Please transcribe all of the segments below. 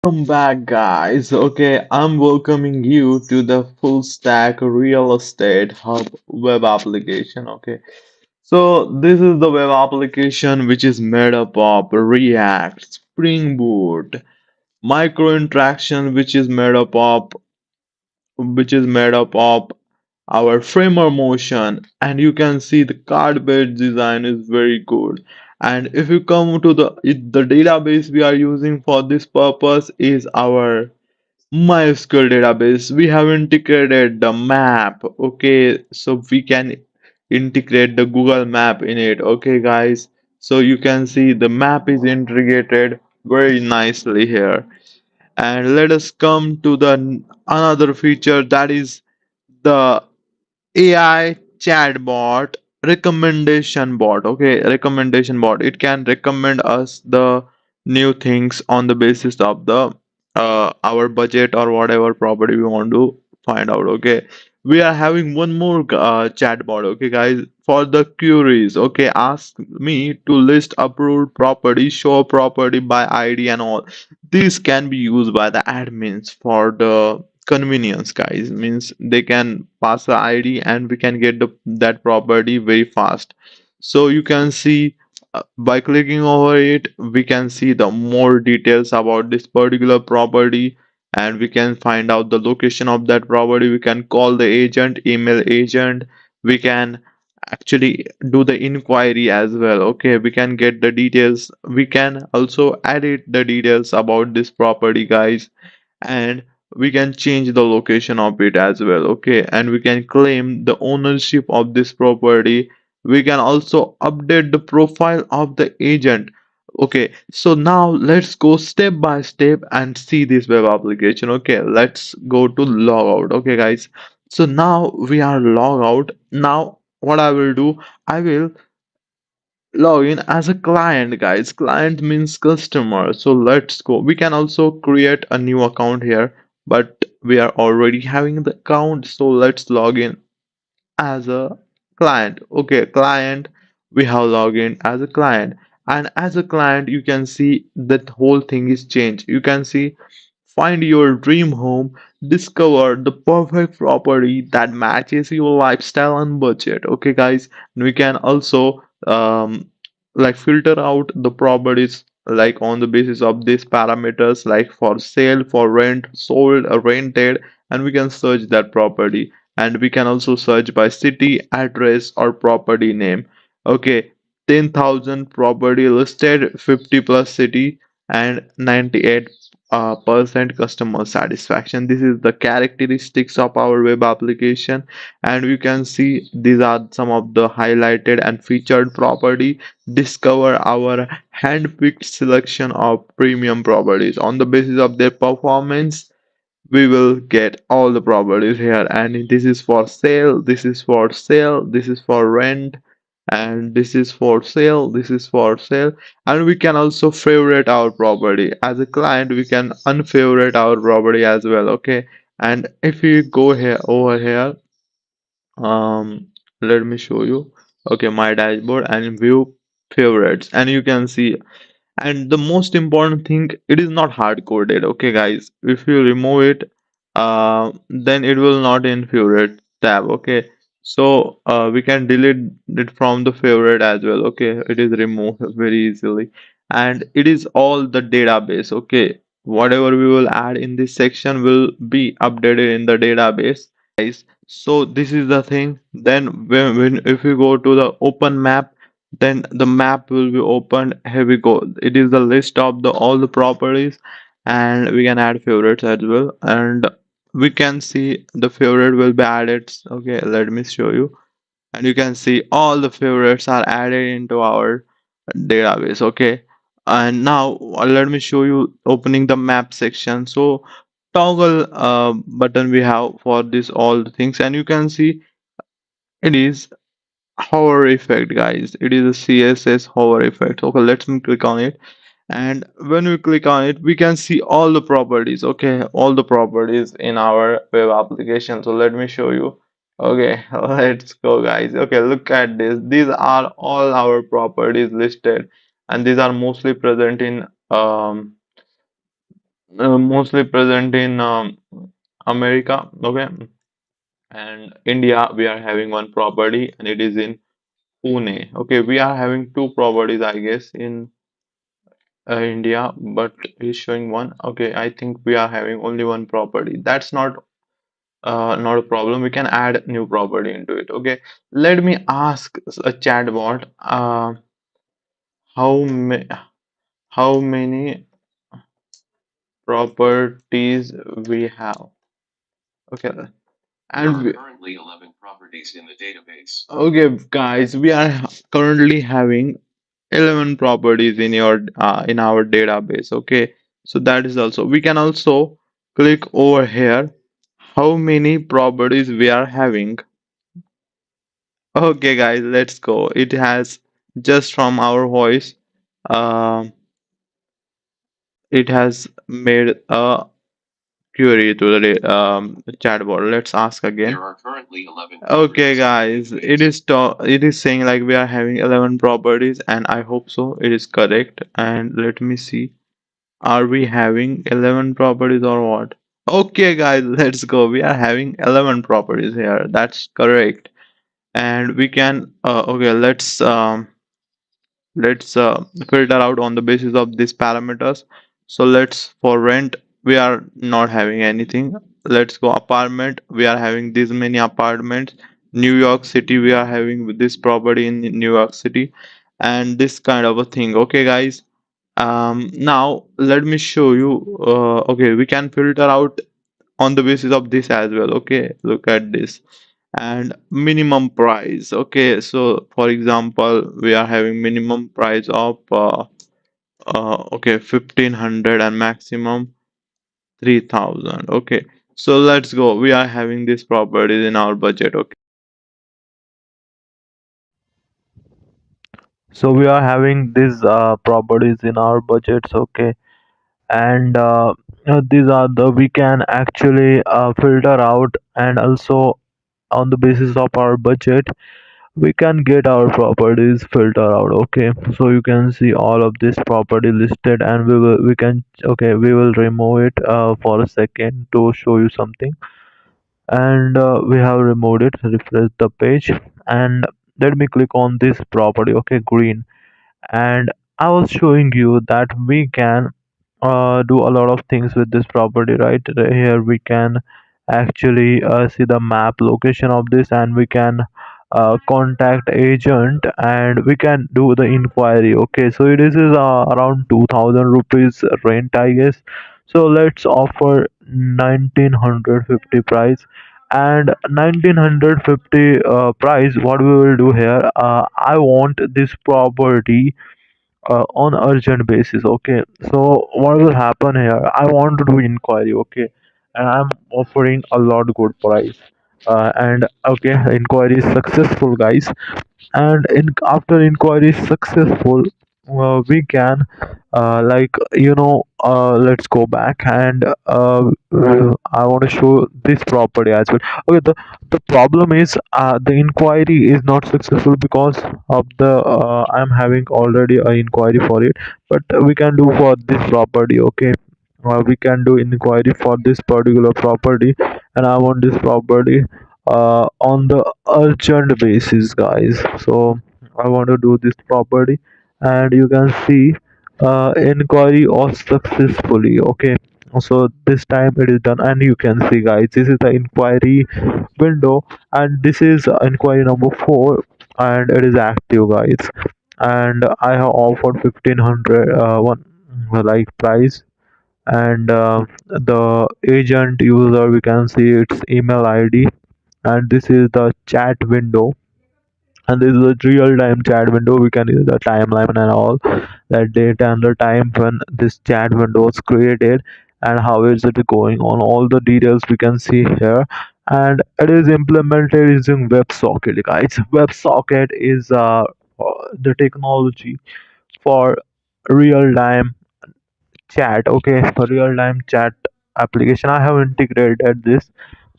Welcome back, guys. Okay, I'm welcoming you to the full stack real estate hub web application. Okay, so this is the web application which is made up of React, Spring Boot, micro interaction, which is made up of our framer motion, and you can see the card based design is very good. And if you come to the database we are using for this purpose is our MySQL database. We have integrated the map. Okay, so we can integrate the Google map in it. Okay, guys, so you can see the map is integrated very nicely here. And let us come to the another feature, that is the AI chatbot recommendation bot. Okay, recommendation bot. It can recommend us the new things on the basis of the our budget or whatever property we want to find out. Okay, we are having one more chatbot. Okay, guys, for the queries. Okay, ask me to list approved property, show property by ID and all. These can be used by the admins for the convenience, guys. Means they can pass the ID and we can get that property very fast. So you can see by clicking over it we can see the more details about this particular property, and we can find out the location of that property. We can call the agent, email agent. We can actually do the inquiry as well. Okay, we can get the details. We can also edit the details about this property, guys, and we can change the location of it as well. Okay, and we can claim the ownership of this property. We can also update the profile of the agent. Okay, so now let's go step by step and see this web application. Okay, let's go to logout. Okay, guys, so now we are log out. Now what I will do, I will log in as a client, guys. Client means customer. So let's go. We can also create a new account here, but we are already having the account, so let's log in as a client. Okay, client, we have logged in as a client. And as a client you can see that whole thing is changed. You can see find your dream home, discover the perfect property that matches your lifestyle and budget. Okay, guys, and we can also like filter out the properties like on the basis of these parameters, like for sale, for rent, sold, or rented, and we can search that property. And we can also search by city, address, or property name. Okay, 10,000 property listed, 50 plus city, and 98 percent customer satisfaction. This is the characteristics of our web application, and you can see these are some of the highlighted and featured property. Discover our hand-picked selection of premium properties on the basis of their performance. We will get all the properties here, and this is for sale, this is for sale, this is for rent, and this is for sale, this is for sale. And we can also favorite our property. As a client we can unfavorite our property as well. Okay, and if you go here over here, um let me show you. Okay, my dashboard and view favorites, and you can see. And the most important thing, it is not hard coded. Okay, guys, if you remove it, then it will not in favorite tab. Okay, so we can delete it from the favorite as well. Okay, it is removed very easily, and it is all the database. Okay, whatever we will add in this section will be updated in the database, guys. So this is the thing. Then when if you go to the open map, then the map will be opened. Here we go. It is the list of the all the properties, and we can add favorites as well, and we can see the favorite will be added. Okay, let me show you. And you can see all the favorites are added into our database. Okay, and now let me show you opening the map section. So toggle button we have for this all the things, and you can see it is hover effect, guys. It is a CSS hover effect. Okay, let's click on it. And when we click on it we can see all the properties. Okay, all the properties in our web application. So let me show you. Okay, let's go, guys. Okay, look at this. These are all our properties listed, and these are mostly present in Mostly present in America, okay, and India. We are having one property, and it is in Pune. Okay, we are having two properties, I guess, in India, but he's showing one. Okay, I think we are having only one property. That's not a problem. We can add new property into it. Okay, let me ask a chatbot. How ma how many properties we have? Okay, and okay, guys, we are currently having 11 properties in your in our database. Okay, so that is also we can also click over here how many properties we are having. Okay, guys, let's go. It has just from our voice, um, it has made a query to the chatbot. Let's ask again. Okay, guys, it is saying like we are having 11 properties, and I hope so. It is correct. And let me see. Are we having 11 properties or what? Okay, guys, let's go. We are having 11 properties here. That's correct. And we can, okay, let's filter out on the basis of these parameters. So let's for rent, we are not having anything. Let's go apartment. We are having this many apartments. New York City, we are having this property in New York City, and this kind of a thing. Okay, guys. Now let me show you. Okay, we can filter out on the basis of this as well. Okay, look at this and minimum price. Okay, so for example, we are having minimum price of okay 1500 and maximum 3000. Okay, so let's go. We are having this properties in our budget. Okay, so we are having these properties in our budgets. Okay, and these are the we can actually filter out, and also on the basis of our budget we can get our properties filter out. Okay, so you can see all of this property listed, and we can okay we will remove it for a second to show you something. And we have removed it. Refresh the page, and let me click on this property. Okay, green. And I was showing you that we can do a lot of things with this property. Right here we can actually see the map location of this, and we can contact agent, and we can do the inquiry. Okay, so it is around 2000 rupees rent, I guess. So let's offer 1950 price. And 1950 price, what we will do here, I want this property on urgent basis. Okay, so what will happen here, I want to do inquiry. Okay, and I'm offering a lot good price, and okay, inquiry is successful, guys. And in after inquiry is successful, we can let's go back, and I want to show this property as well. Okay, the problem is the inquiry is not successful because of the I'm having already a inquiry for it, but we can do for this property. Okay, we can do inquiry for this particular property, and I want this property on the urgent basis, guys. So I want to do this property, and you can see inquiry was successfully. Okay, so this time it is done, and you can see, guys, this is the inquiry window, and this is inquiry number 4, and it is active, guys. And I have offered 1500 one like price, and the agent user, we can see its email ID, and this is the chat window, and this is a real-time chat window. We can use the timeline and all that date and the time when this chat window was created, and how is it going on, all the details we can see here. And it is implemented using WebSocket, guys. WebSocket is the technology for real-time chat. Okay, for real-time chat application, I have integrated this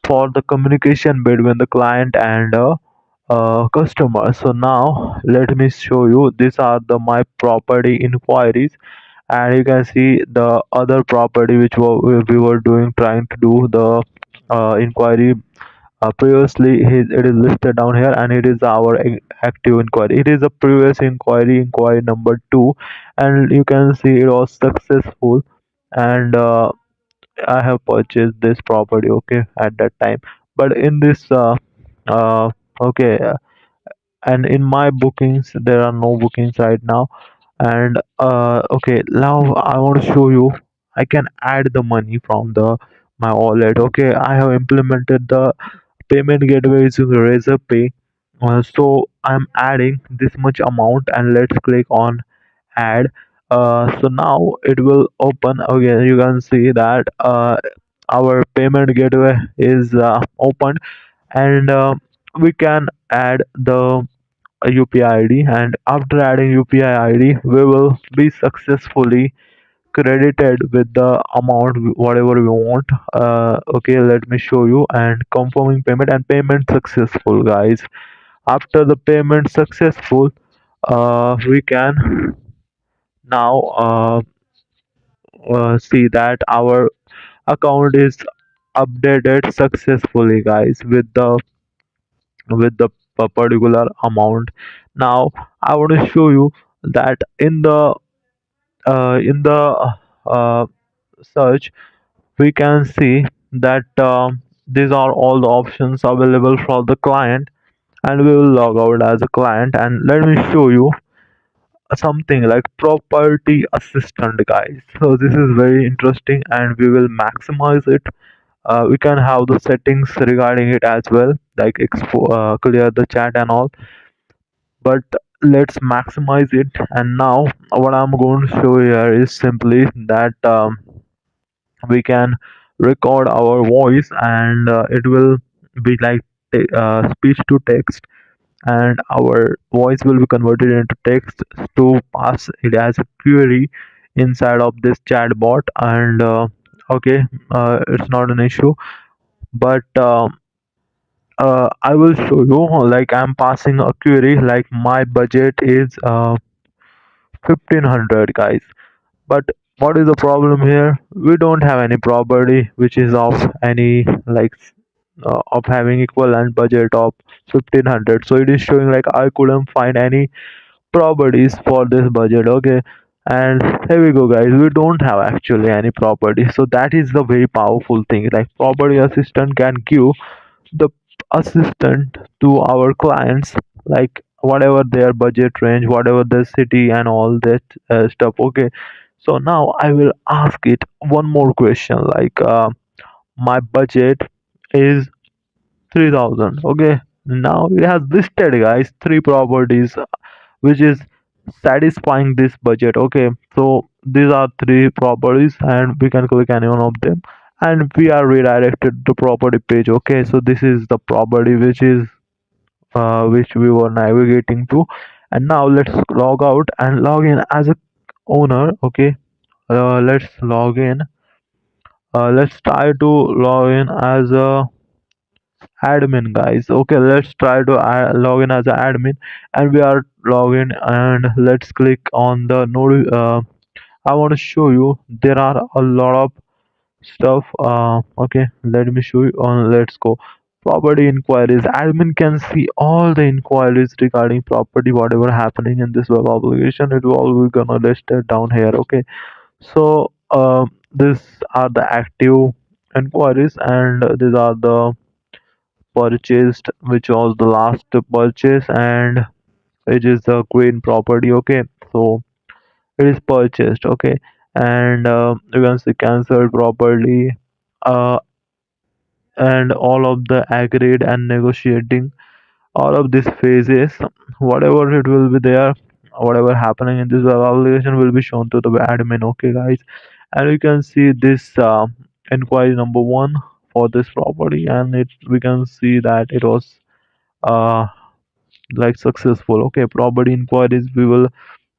for the communication between the client and customer. So now let me show you, these are the my property inquiries, and you can see the other property which we were doing trying to do the inquiry previously. It is listed down here, and it is our active inquiry. It is a previous inquiry number 2, and you can see it was successful, and I have purchased this property, okay, at that time. But in this uh okay and in my bookings there are no bookings right now. And okay, now I want to show you I can add the money from the my wallet. Okay, I have implemented the payment gateway using Razor Pay. So I'm adding this much amount, and let's click on add. So now it will open. Okay, you can see that our payment gateway is opened, and we can add the UPI ID, and after adding UPI ID we will be successfully credited with the amount whatever we want. Okay, let me show you, and confirming payment, and payment successful, guys. After the payment successful, we can now see that our account is updated successfully, guys, with the particular amount. Now I want to show you that in the uh, search we can see that these are all the options available for the client, and we will log out as a client, and let me show you something like property assistant, guys. So this is very interesting, and we will maximize it. We can have the settings regarding it as well, like clear the chat and all, but let's maximize it. And now what I'm going to show here is simply that we can record our voice, and it will be like speech to text, and our voice will be converted into text to pass it as a query inside of this chatbot. And okay, it's not an issue, but I will show you, like I'm passing a query like my budget is 1500, guys. But what is the problem here? We don't have any property which is of any like of having equivalent budget of 1500, so it is showing like I couldn't find any properties for this budget. Okay, and here we go, guys, we don't have actually any property. So that is the very powerful thing, like property assistant can give the assistant to our clients, like whatever their budget range, whatever the city and all that stuff. Okay, so now I will ask it one more question, like my budget is 3000. Okay, now it has listed, guys, three properties which is satisfying this budget. Okay, so these are three properties, and we can click any one of them, and we are redirected to property page. Okay, so this is the property which we were navigating to. And now let's log out and log in as a owner. Okay, let's log in. Let's try to log in as a admin, guys. Okay, let's try to log in as an admin, and we are logged in, and let's click on the node. I want to show you there are a lot of stuff. Okay, let me show you on. Let's go property inquiries. Admin can see all the inquiries regarding property, whatever happening in this web application, it will all be gonna listed down here. Okay, so these are the active inquiries, and these are the purchased, which was the last purchase, and it is the green property. Okay, so it is purchased. Okay, and you can see cancelled property, uh, and all of the agreed and negotiating, all of these phases, whatever it will be there, whatever happening in this web application will be shown to the admin. Okay, guys, and you can see this inquiry number one for this property, and it we can see that it was uh like successful. Okay, property inquiries, we will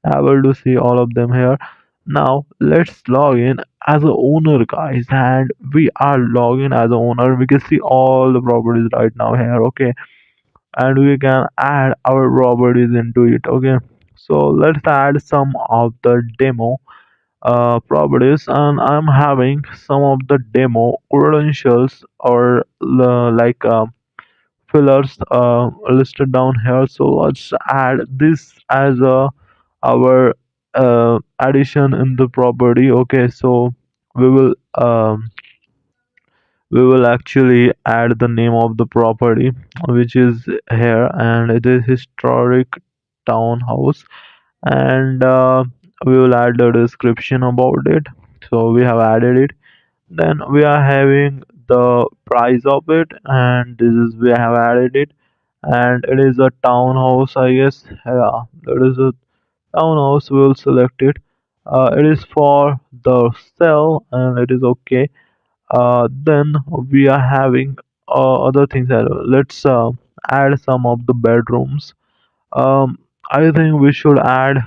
able to see all of them here. Now let's log in as a owner, guys, and we are logging as a owner. We can see all the properties right now here. Okay, and we can add our properties into it. Okay, so let's add some of the demo. properties, and I'm having some of the demo credentials or fillers listed down here. So let's add this as a our addition in the property. Okay, so we will um, we will actually add the name of the property, which is here, and it is historic townhouse, and we will add the description about it. So we have added it. Then we are having the price of it, and this is we have added it, and it is a townhouse, I guess. Yeah, it is a townhouse. We will select it. It is for the sell, and it is okay. Then we are having other things. Let's add some of the bedrooms. um, I think we should add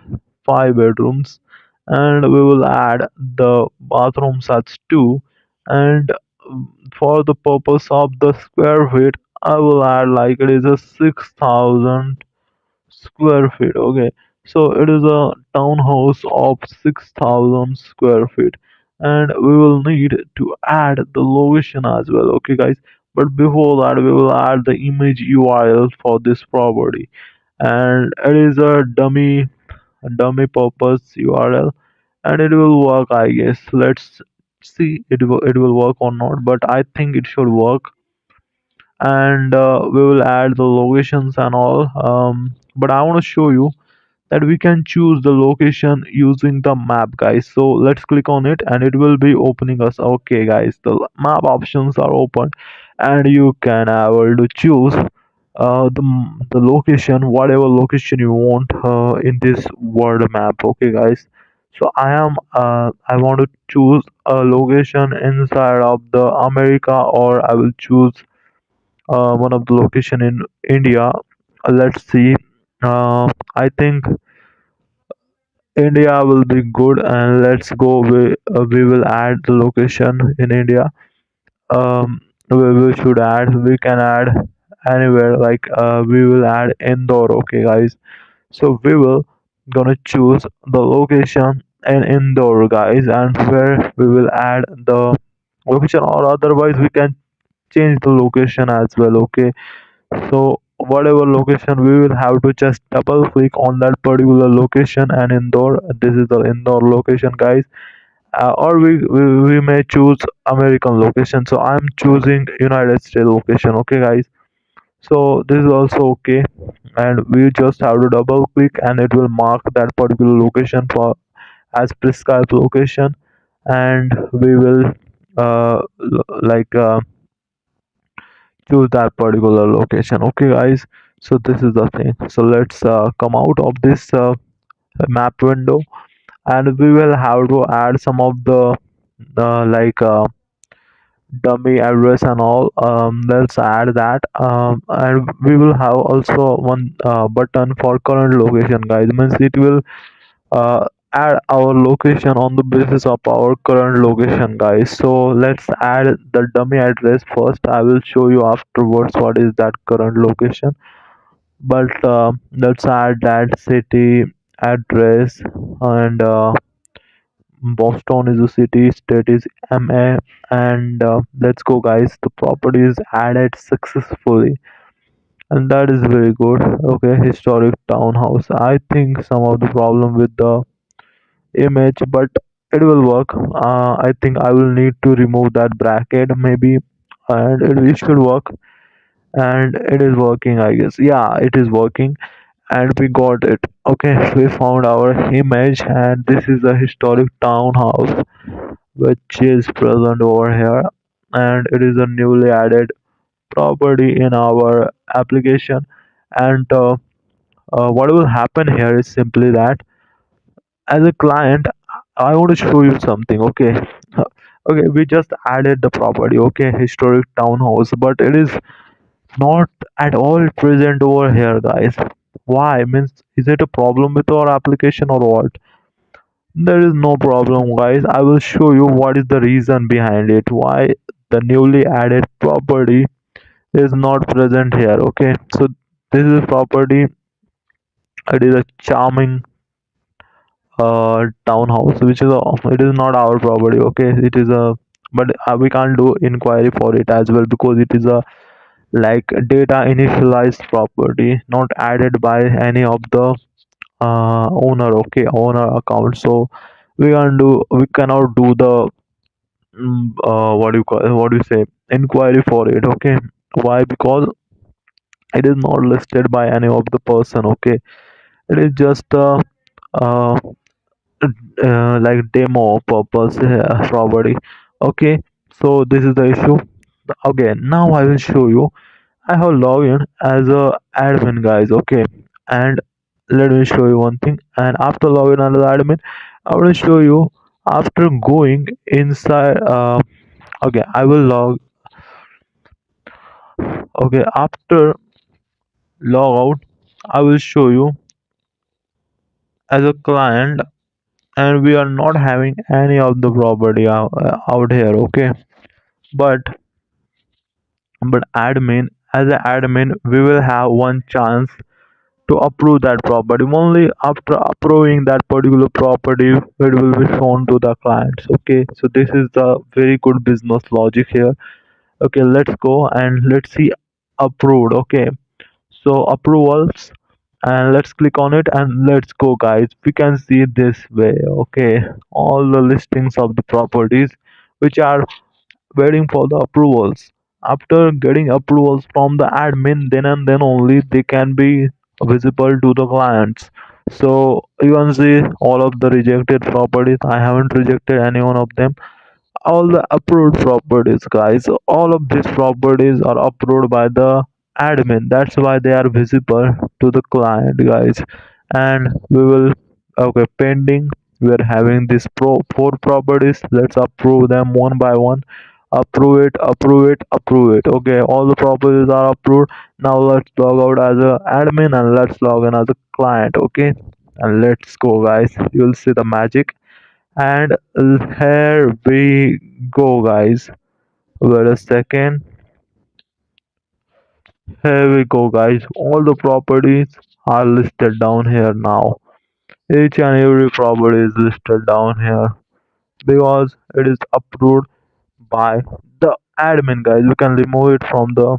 5 bedrooms, and we will add the bathroom sets too. And for the purpose of the square feet, I will add like it is a 6,000 square feet. Okay, so it is a townhouse of 6,000 square feet, and we will need to add the location as well. Okay, guys. But before that, we will add the image URL for this property, and it is a dummy purpose URL, and it will work, I guess. Let's see it will work or not, but I think it should work. And we will add the locations and all. But I want to show you that we can choose the location using the map, guys. So let's click on it, and it will be opening us. Okay, guys, the map options are open, and you can able to choose the location, whatever location you want in this world map. Okay, guys. So I want to choose a location inside of the America, or I will choose one of the location in India. Let's see. I think India will be good, and let's go. We will add the location in India. We should add. We can add anywhere. Like we will add Indore. Okay, guys. So we will gonna choose the location in Indore, guys, and where we will add the location, or otherwise we can change the location as well. Okay, so whatever location, we will have to just double click on that particular location, and Indore, this is the Indore location, guys. Or we may choose American location. So I'm choosing United States location. Okay, guys. So this is also okay, and we just have to double click, and it will mark that particular location for as prescribed location, and we will like choose that particular location. Okay, guys. So this is the thing. So let's come out of this map window, and we will have to add some of the like dummy address and all. Let's add that, and we will have also one button for current location, guys. Means it will uh, add our location on the basis of our current location, guys. So let's add the dummy address first. I will show you afterwards what is that current location. But let's add that city address, and Boston is a city, state is MA, and let's go, guys. The property is added successfully, and that is very good. Okay, historic townhouse. I think some of the problem with the image, but it will work. I think I will need to remove that bracket maybe, and it should work. And it is working, I guess. Yeah, it is working, and we got it. Okay, we found our image, and this is a historic townhouse which is present over here, and it is a newly added property in our application. And what will happen here is simply that as a client, I want to show you something. Okay. Okay, we just added the property. Okay, historic townhouse, but it is not at all present over here, guys. Why? Means, is it a problem with our application or what? There is no problem, guys. I will show you what is the reason behind it. Why the newly added property is not present here. Okay, so this is property. It is a charming townhouse, which is it is not our property. Okay, it is a, but we can't do inquiry for it as well because it is a like data initialized property, not added by any of the owner. Okay, owner account. So we cannot do the what do you call, what do you say, inquiry for it. Okay, why? Because it is not listed by any of the person. Okay, it is just a uh, like demo purpose property. Okay, so this is the issue. Okay, now I will show you. I have logged in as a admin, guys. Okay, and let me show you one thing. And after logging as admin, I will show you after going inside. Okay, I will log. Okay, after log out, I will show you as a client, and we are not having any of the property out here. Okay, but admin, as an admin, we will have one chance to approve that property. Only after approving that particular property it will be shown to the clients. Okay, so this is the very good business logic here. Okay, let's go and let's see approved. Okay, so approvals, and let's click on it and let's go, guys. We can see this way. Okay, all the listings of the properties which are waiting for the approvals. After getting approvals from the admin, then and then only they can be visible to the clients. So you can see all of the rejected properties. I haven't rejected any one of them. All the approved properties, guys, all of these properties are approved by the admin. That's why they are visible to the client, guys. And we will, okay, pending, we are having these four properties. Let's approve them one by one. Approve it, approve it, approve it. Okay, all the properties are approved. Now let's log out as a admin and let's log in as a client. Okay, and let's go, guys. You'll see the magic. And here we go, guys. Wait a second. Here we go, guys. All the properties are listed down here now. Each and every property is listed down here because it is approved by the admin, guys. We can remove it from the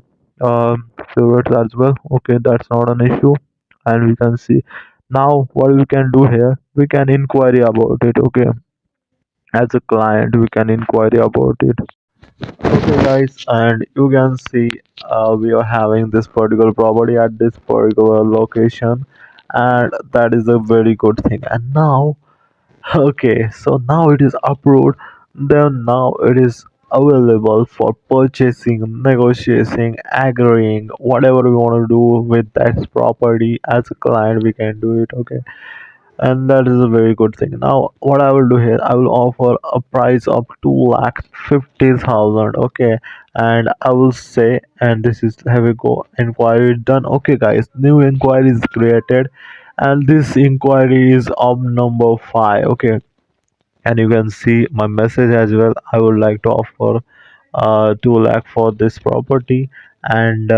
favorites as well. Okay, that's not an issue. And we can see now what we can do here. We can inquiry about it. Okay, as a client, we can inquiry about it. Okay, guys, and you can see we are having this particular property at this particular location, and that is a very good thing. And now, okay, so now it is approved. Then now it is available for purchasing, negotiating, agreeing, whatever we want to do with that property as a client, we can do it. Okay, and that is a very good thing. Now what I will do here, I will offer a price of 2,50,000. Okay, and I will say, and this is, here we go, inquiry done. Okay, guys, new inquiry is created, and this inquiry is of number 5. Okay, and you can see my message as well. I would like to offer 2 lakh for this property, and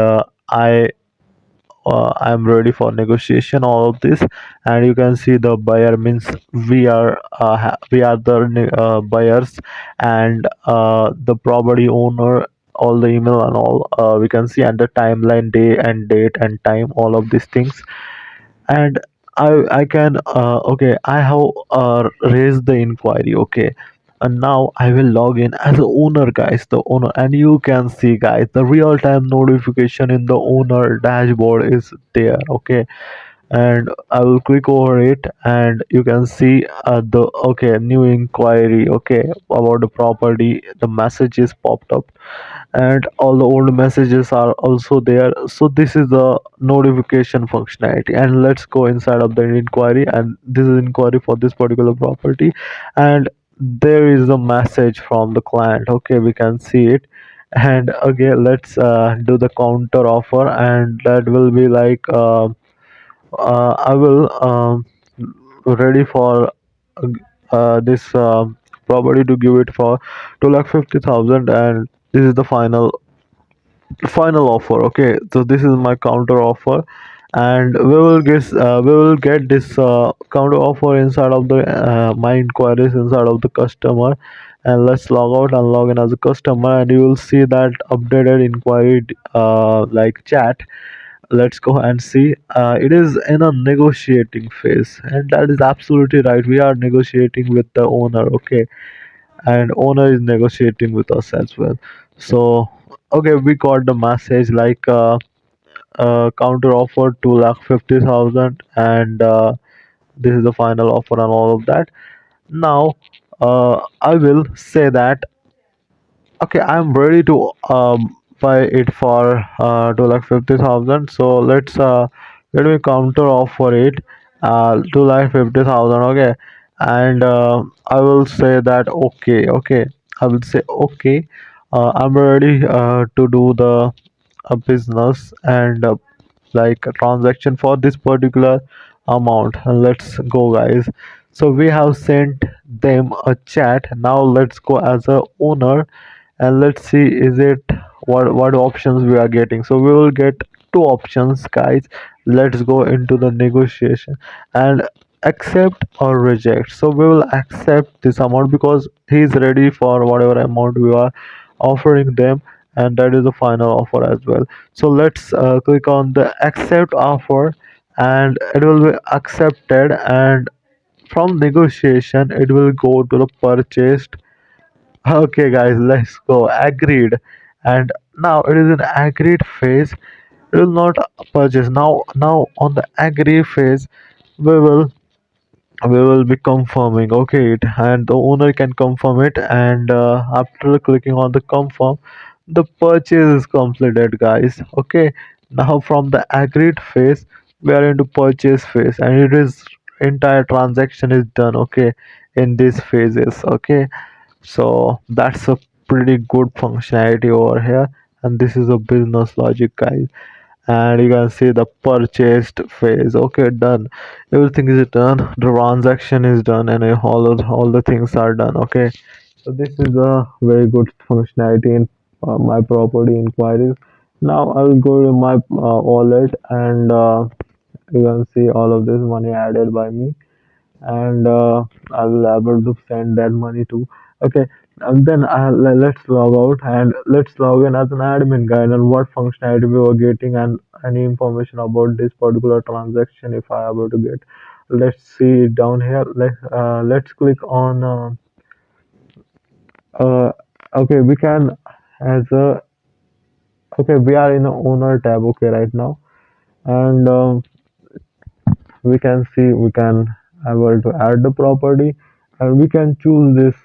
I'm ready for negotiation, all of this. And you can see the buyer means we are the buyers, and the property owner, all the email and all, we can see, and the timeline, day and date and time, all of these things. And I can okay, I have raised the inquiry. Okay, and now I will log in as a owner, guys, the owner. And you can see, guys, the real-time notification in the owner dashboard is there. Okay, and I will click over it, and you can see the, okay, new inquiry, okay, about the property. The messages popped up, and all the old messages are also there. So this is the notification functionality. And let's go inside of the inquiry, and this is inquiry for this particular property. And there is a message from the client. Okay, we can see it. And okay, let's do the counter offer, and that will be like I will ready for this property to give it for 2,50,000, and this is the final offer. Okay, so this is my counter offer, and we will get this counter offer inside of the my inquiries inside of the customer. And let's log out and log in as a customer, and you will see that updated inquiry like chat. Let's go and see. It is in a negotiating phase, and that is absolutely right. We are negotiating with the owner, okay, and owner is negotiating with us as well. So okay, we got the message like counter offer 2,50,000, and this is the final offer and all of that. Now I will say that okay, I'm ready to buy it for 2,50,000. So let me counter offer it 2,50,000. Okay, and I will say that okay, okay. I will say okay. I'm ready to do the business and like a transaction for this particular amount. And let's go, guys. So we have sent them a chat. Now let's go as a owner, and let's see is it what options we are getting. So we will get two options, guys. Let's go into the negotiation and accept or reject. So we will accept this amount because he is ready for whatever amount we are offering them, and that is the final offer as well. So let's click on the accept offer, and it will be accepted. And from negotiation it will go to the purchased. Okay, guys, let's go. Agreed. And now it is an agreed phase. It will not purchase. Now on the agree phase, we will we will be confirming, okay, it, and the owner can confirm it. And after clicking on the confirm, the purchase is completed, guys. Okay, now from the agreed phase we are into purchase phase, and it is entire transaction is done, okay, in these phases. Okay, so that's a pretty good functionality over here, and this is a business logic, guys. And you can see the purchased phase. Okay, done. Everything is done. The transaction is done, and all the things are done. Okay, so this is a very good functionality in my property inquiries. Now I will go to my wallet, and you can see all of this money added by me, and I will able to send that money to. Okay, and then let's log out and let's log in as an admin guide and what functionality we were getting and any information about this particular transaction if I able to get. Let's see it down here. Let's click on uh, okay, we can as a okay, we are in a owner tab, okay, right now. And we can see we can able to add the property, and we can choose this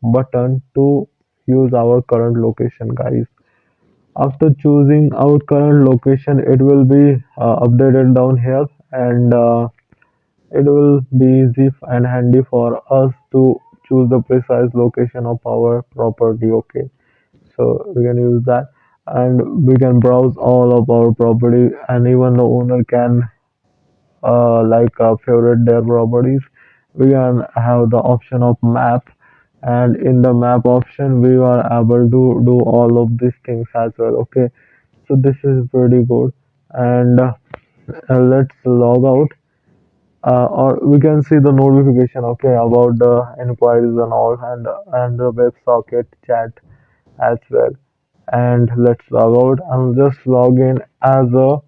button to use our current location, guys. After choosing our current location, it will be updated down here, and it will be easy and handy for us to choose the precise location of our property. Okay, so we can use that, and we can browse all of our property, and even the owner can favorite their properties. We can have the option of map, and in the map option we are able to do all of these things as well. Okay, so this is pretty good. And let's log out, or we can see the notification, okay, about the inquiries and all, and the WebSocket chat as well. And let's log out and just log in as a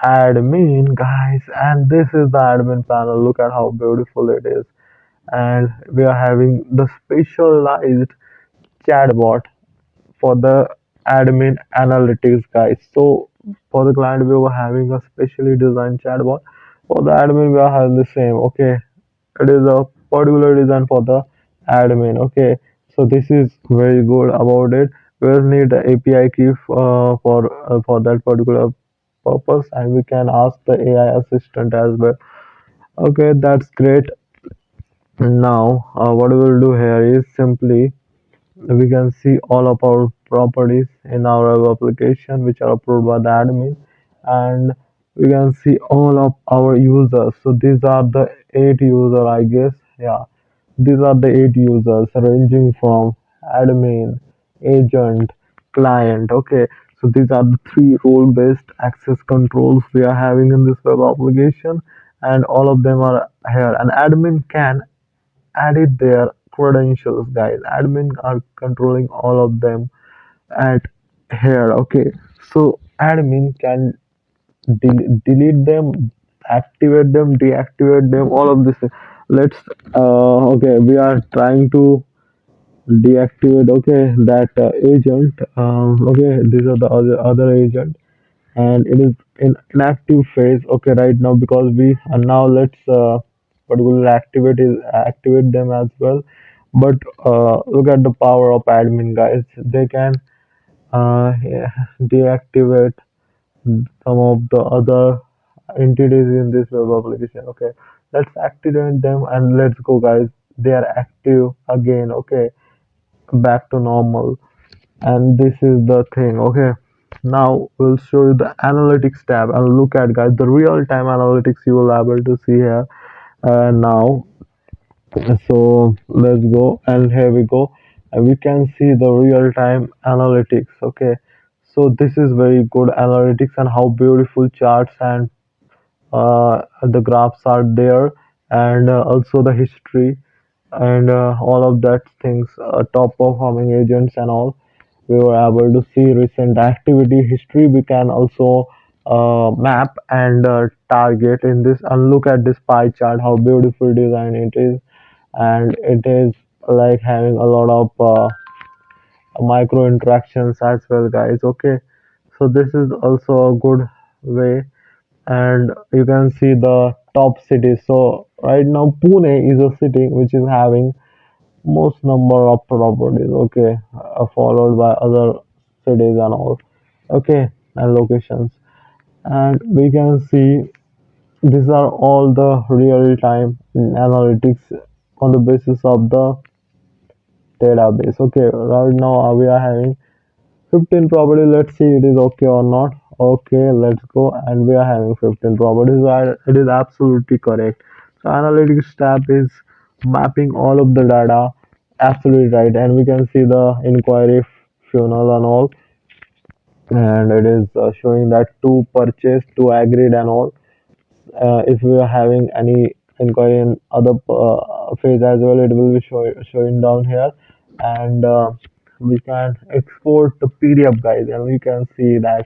admin, guys. And this is the admin panel. Look at how beautiful it is. And we are having the specialized chatbot for the admin analytics, guys. So for the client we were having a specially designed chatbot. For the admin we are having the same. Okay, it is a particular design for the admin. Okay, so this is very good about it. We will need the API key for that particular purpose, and we can ask the AI assistant as well. Okay, that's great. Now what we will do here is simply we can see all of our properties in our web application which are approved by the admin, and we can see all of our users. So these are the 8 users, I guess. Yeah, these are the 8 users ranging from admin, agent, client. Okay, So these are the three role-based access controls we are having in this web application, and all of them are here. An admin can edit their credentials, guys. Admin are controlling all of them at here. Okay, so admin can delete them, activate them, deactivate them, all of this. Let's okay, we are trying to deactivate, okay, that agent. Okay, these are the other agent, and it is in inactive phase, okay, right now, because we and now let's particularly activate them as well. But look at the power of admin, guys. They can yeah, deactivate some of the other entities in this web application. Okay, let's activate them and let's go, guys. They are active again. Okay, back to normal. And this is the thing. Okay, now we'll show you the analytics tab and look at, guys, the real-time analytics you will able to see here now. So let's go, and here we go, and we can see the real-time analytics. Okay, so this is very good analytics, and how beautiful charts and the graphs are there, and also the history, and all of that things, top performing agents and all. We were able to see recent activity history. We can also map and target in this, and look at this pie chart, how beautiful design it is. And it is like having a lot of micro interactions as well, guys. Okay, so this is also a good way. And you can see the top cities. So right now Pune is a city which is having most number of properties, okay, followed by other cities and all, okay, and locations. And we can see these are all the real time analytics on the basis of the database. Okay, right now we are having 15 properties. Let's see it is okay or not. Okay, let's go, and we are having 15 properties. It is absolutely correct. So analytics tab is mapping all of the data absolutely right, and we can see the inquiry funnel and all, and it is showing that to purchase, to agreed and all. If we are having any inquiry in other phase as well, it will be showing down here. And we can export the PDF, guys, and we can see that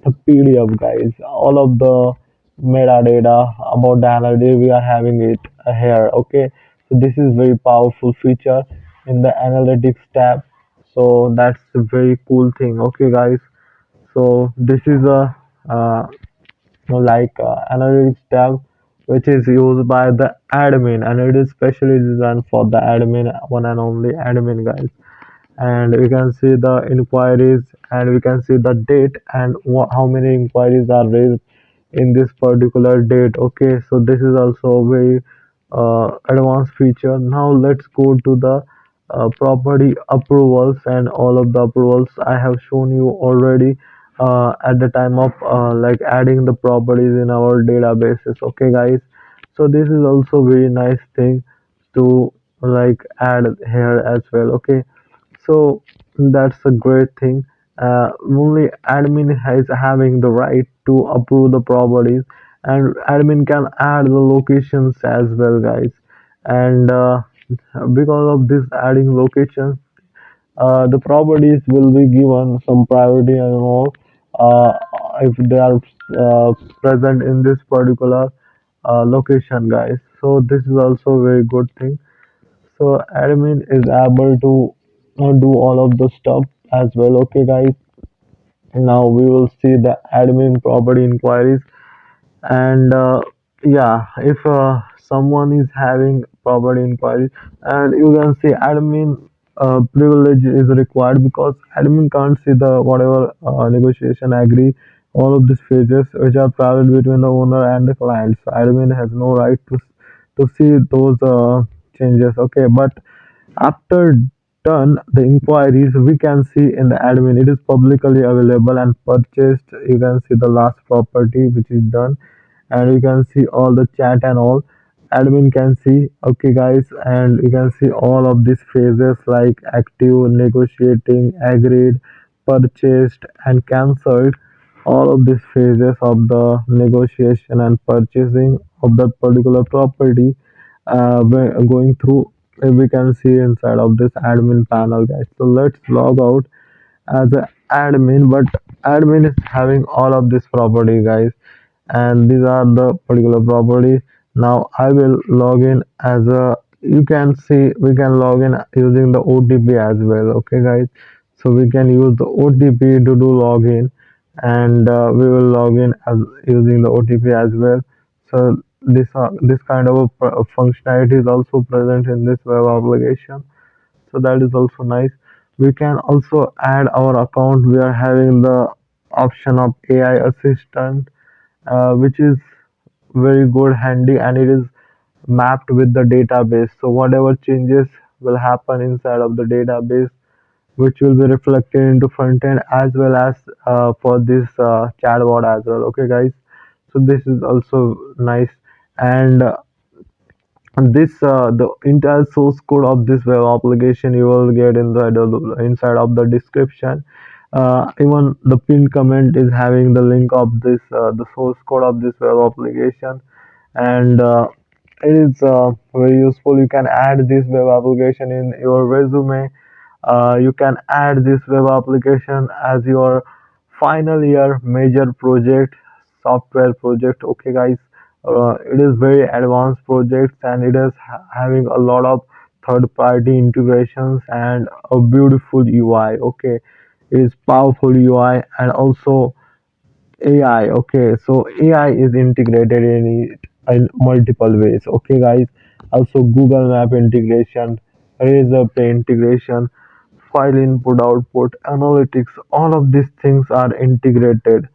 the PDF, guys, all of the metadata about the analytics, we are having it here. Okay, so this is very powerful feature in the analytics tab. So that's a very cool thing. Okay, guys, so this is a analytics tab which is used by the admin, and it is specially designed for the admin, one and only admin, guys. And we can see the inquiries, and we can see the date, and how many inquiries are raised in this particular date. Okay, so this is also a very advanced feature. Now let's go to the property approvals, and all of the approvals I have shown you already at the time of like adding the properties in our databases. Okay, guys, so this is also very nice thing to like add here as well. Okay, so that's a great thing. Only admin is having the right to approve the properties, and admin can add the locations as well, guys. And because of this adding locations, the properties will be given some priority and all, uh, if they are present in this particular location, guys. So this is also a very good thing. So admin is able to do all of the stuff as well. Okay, guys, now we will see the admin property inquiries. And yeah, if someone is having property inquiry, and you can see admin privilege is required, because admin can't see the whatever negotiation agree, all of these phases which are private between the owner and the client. So admin has no right to see those changes. Okay, but after done the inquiries, we can see in the admin it is publicly available and purchased. You can see the last property which is done, and you can see all the chat and all. Admin can see. Okay, guys, and you can see all of these phases like active, negotiating, agreed, purchased and cancelled. All of these phases of the negotiation and purchasing of that particular property we're going through, we can see inside of this admin panel, guys. So let's log out as an admin, but admin is having all of this property, guys, and these are the particular property. Now I will log in as a, you can see we can log in using the OTP as well. Okay, guys, so we can use the OTP to do login, and we will log in as using the OTP as well. So this kind of a functionality is also present in this web application, so that is also nice. We can also add our account. We are having the option of AI assistant, which is very good handy, and it is mapped with the database, so whatever changes will happen inside of the database, which will be reflected into front end as well as for this chatbot as well. Okay, guys, so this is also nice. And this the entire source code of this web application you will get inside of the description. Even the pinned comment is having the link of this the source code of this web application, and it is very useful. You can add this web application in your resume. You can add this web application as your final year major project, software project. Okay, guys, it is very advanced project, and it is having a lot of third party integrations and a beautiful UI. Okay, it is powerful UI and also AI. Okay, so AI is integrated in it in multiple ways. Okay, guys, also Google Map integration, Razor Pay integration, file input output analytics, all of these things are integrated